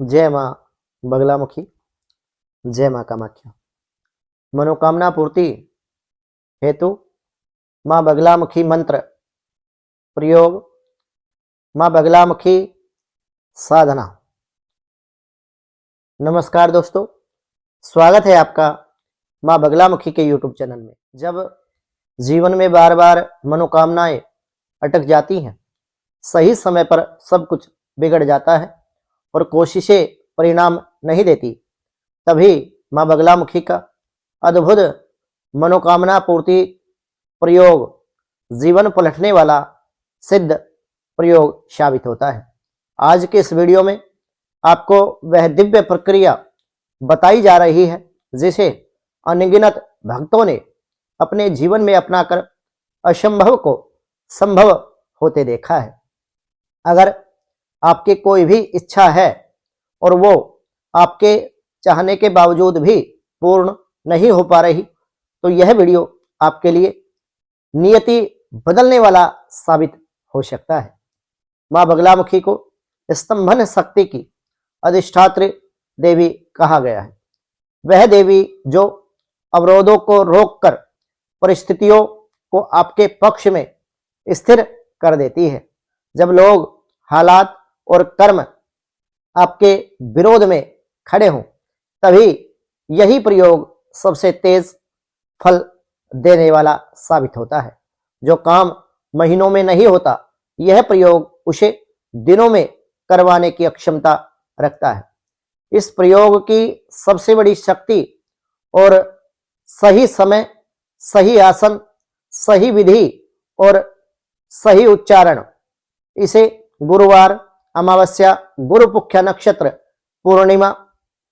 जय माँ बगलामुखी, जय माँ कामाख्या। मनोकामना पूर्ति हेतु माँ बगलामुखी मंत्र प्रयोग, माँ बगलामुखी साधना। नमस्कार दोस्तों, स्वागत है आपका माँ बगलामुखी के YouTube चैनल में। जब जीवन में बार बार मनोकामनाएं अटक जाती हैं, सही समय पर सब कुछ बिगड़ जाता है और कोशिशें परिणाम नहीं देती, तभी माँ बगलामुखी का अद्भुत मनोकामना पूर्ति प्रयोग जीवन पलटने वाला सिद्ध प्रयोग साबित होता है। आज के इस वीडियो में आपको वह दिव्य प्रक्रिया बताई जा रही है जिसे अनगिनत भक्तों ने अपने जीवन में अपनाकर असंभव को संभव होते देखा है। अगर आपकी कोई भी इच्छा है और वो आपके चाहने के बावजूद भी पूर्ण नहीं हो पा रही, तो यह वीडियो आपके लिए नियति बदलने वाला साबित हो सकता है। माँ बगलामुखी को स्तंभन शक्ति की अधिष्ठात्री देवी कहा गया है। वह देवी जो अवरोधों को रोककर परिस्थितियों को आपके पक्ष में स्थिर कर देती है। जब लोग, हालात और कर्म आपके विरोध में खड़े हों, तभी यही प्रयोग सबसे तेज फल देने वाला साबित होता है। जो काम महीनों में नहीं होता, यह प्रयोग उसे दिनों में करवाने की क्षमता रखता है। इस प्रयोग की सबसे बड़ी शक्ति और सही समय, सही आसन, सही विधि और सही उच्चारण। इसे गुरुवार, अमावस्या, गुरुपुख्या नक्षत्र, पूर्णिमा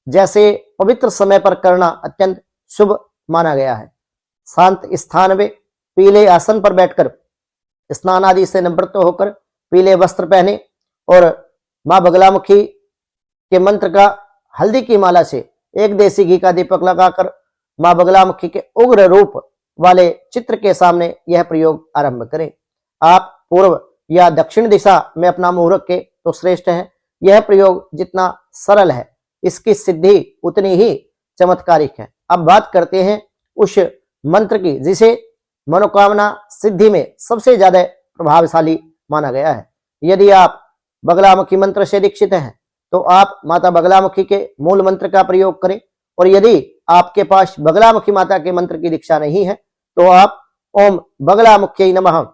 जैसे पवित्र समय पर करना अत्यंत शुभ माना गया है। शांत स्थान में पीले आसन पर बैठकर स्नान आदि से निवृत्त होकर पीले वस्त्र पहने और माँ बगलामुखी के मंत्र का हल्दी की माला से एक देसी घी का दीपक लगाकर माँ बगलामुखी के उग्र रूप वाले चित्र के सामने यह प्रयोग आरंभ करें। आप पूर्व या दक्षिण दिशा में अपना मुंह रखें तो श्रेष्ठ है। यह प्रयोग जितना सरल है, इसकी सिद्धि उतनी ही चमत्कारिक है। अब बात करते हैं उस मंत्र की जिसे मनोकामना सिद्धि में सबसे ज्यादा प्रभावशाली माना गया है। यदि आप बगलामुखी मंत्र से दीक्षित हैं तो आप माता बगलामुखी के मूल मंत्र का प्रयोग करें, और यदि आपके पास बगलामुखी माता के मंत्र की दीक्षा नहीं है तो आप ओम बगलामुख्यै नमः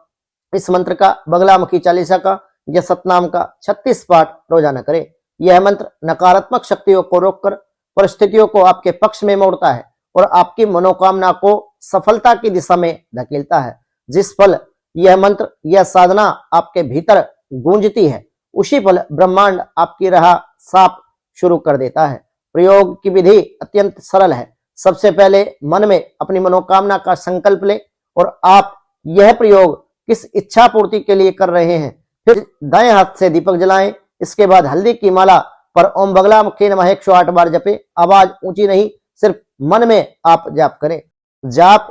इस मंत्र का, बगलामुखी चालीसा का या सतनाम का 36 पाठ रोजाना करें। यह मंत्र नकारात्मक शक्तियों को रोककर परिस्थितियों को आपके पक्ष में मोड़ता है और आपकी मनोकामना को सफलता की दिशा में धकेलता है। जिस पल यह मंत्र, यह साधना आपके भीतर गूंजती है, उसी पल ब्रह्मांड आपकी राह साफ शुरू कर देता है। प्रयोग की विधि अत्यंत सरल है। सबसे पहले मन में अपनी मनोकामना का संकल्प लें और आप यह प्रयोग किस इच्छा पूर्ति के लिए कर रहे हैं, फिर दाएं हाथ से दीपक जलाएं। इसके बाद हल्दी की माला पर ओम बगलामुखी नमः 108 बार जपें। आवाज ऊंची नहीं, सिर्फ मन में आप जाप करें। जाप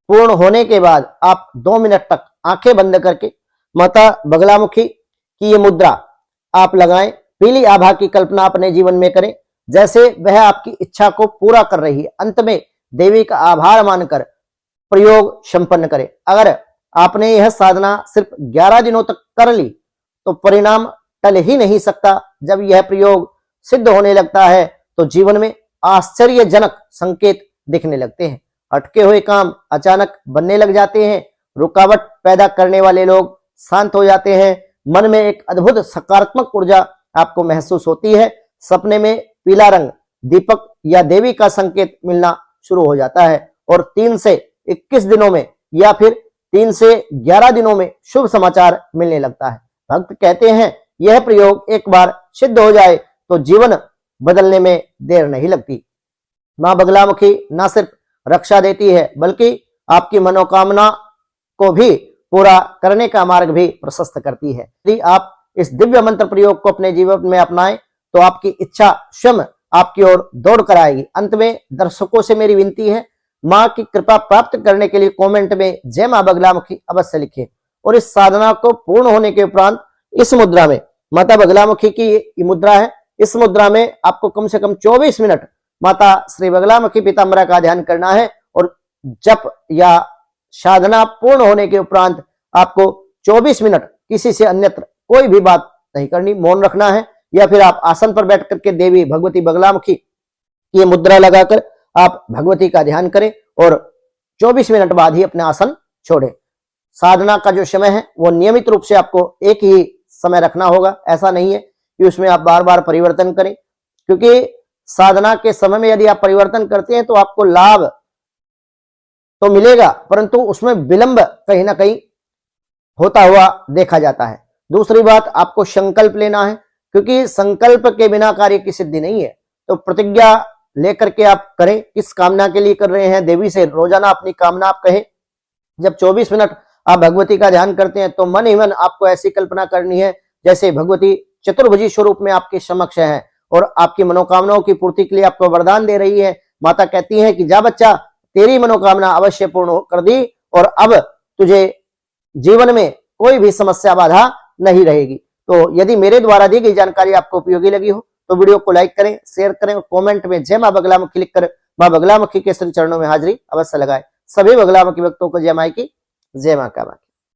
पूर्ण होने के बाद आप 2 मिनट तक आंखें बंद करके माता बगलामुखी की ये मुद्रा आप लगाएं। पीली आभा की कल्पना अपने जीवन में करें जैसे वह आपकी इच्छा को पूरा कर रही है। अंत में देवी का आभार मानकर प्रयोग संपन्न करें। अगर आपने यह साधना सिर्फ 11 दिनों तक कर ली तो परिणाम टल ही नहीं सकता। जब यह प्रयोग सिद्ध होने लगता है तो जीवन में आश्चर्यजनक संकेत दिखने लगते हैं। अटके हुए काम अचानक बनने लग जाते हैं। रुकावट पैदा करने वाले लोग शांत हो जाते हैं। मन में एक अद्भुत सकारात्मक ऊर्जा आपको महसूस होती है। सपने में पीला रंग, दीपक या देवी का संकेत मिलना शुरू हो जाता है और 3 से 21 दिनों में या फिर 3 से 11 दिनों में शुभ समाचार मिलने लगता है। भक्त कहते हैं यह प्रयोग एक बार सिद्ध हो जाए तो जीवन बदलने में देर नहीं लगती। माँ बगलामुखी न सिर्फ रक्षा देती है बल्कि आपकी मनोकामना को भी पूरा करने का मार्ग भी प्रशस्त करती है। यदि आप इस दिव्य मंत्र प्रयोग को अपने जीवन में अपनाएं तो आपकी इच्छा स्वयं आपकी ओर दौड़ कर आएगी। अंत में दर्शकों से मेरी विनती है, माँ की कृपा प्राप्त करने के लिए कमेंट में जय माँ बगलामुखी अवश्य लिखें और इस साधना को पूर्ण होने के उपरांत इस मुद्रा में माता बगलामुखी की ये मुद्रा है, इस मुद्रा में आपको कम से कम 24 मिनट माता श्री बगलामुखी पीताम्बरा का ध्यान करना है और जप या साधना पूर्ण होने के उपरांत आपको 24 मिनट किसी से अन्यत्र कोई भी बात नहीं करनी, मौन रखना है, या फिर आप आसन पर बैठ करके देवी भगवती बगलामुखी की मुद्रा लगाकर आप भगवती का ध्यान करें और 24 मिनट बाद ही अपना आसन छोड़ें। साधना का जो समय है वो नियमित रूप से आपको एक ही समय रखना होगा, ऐसा नहीं है कि उसमें आप बार बार परिवर्तन करें, क्योंकि साधना के समय में यदि आप परिवर्तन करते हैं तो आपको लाभ तो मिलेगा परंतु उसमें विलंब कहीं ना कहीं होता हुआ देखा जाता है। दूसरी बात, आपको संकल्प लेना है, क्योंकि संकल्प के बिना कार्य की सिद्धि नहीं है। तो प्रतिज्ञा लेकर के आप करें, किस कामना के लिए कर रहे हैं, देवी से रोजाना अपनी कामना आप कहें। जब 24 मिनट आप भगवती का ध्यान करते हैं तो मन ही मन आपको ऐसी कल्पना करनी है जैसे भगवती चतुर्भुजी स्वरूप में आपके समक्ष है और आपकी मनोकामनाओं की पूर्ति के लिए आपको वरदान दे रही है। माता कहती है कि जा बच्चा, तेरी मनोकामना अवश्य पूर्ण कर दी और अब तुझे जीवन में कोई भी समस्या बाधा नहीं रहेगी। तो यदि मेरे द्वारा दी गई जानकारी आपको उपयोगी लगी हो तो वीडियो को लाइक करें, शेयर करें और कमेंट में जय मां बगलामुखी लिखकर मां बगलामुखी के श्री चरणों में हाजिरी अवश्य लगाएं। सभी बगलामुखी भक्तों को जय मां की, जय मां कामाख्या।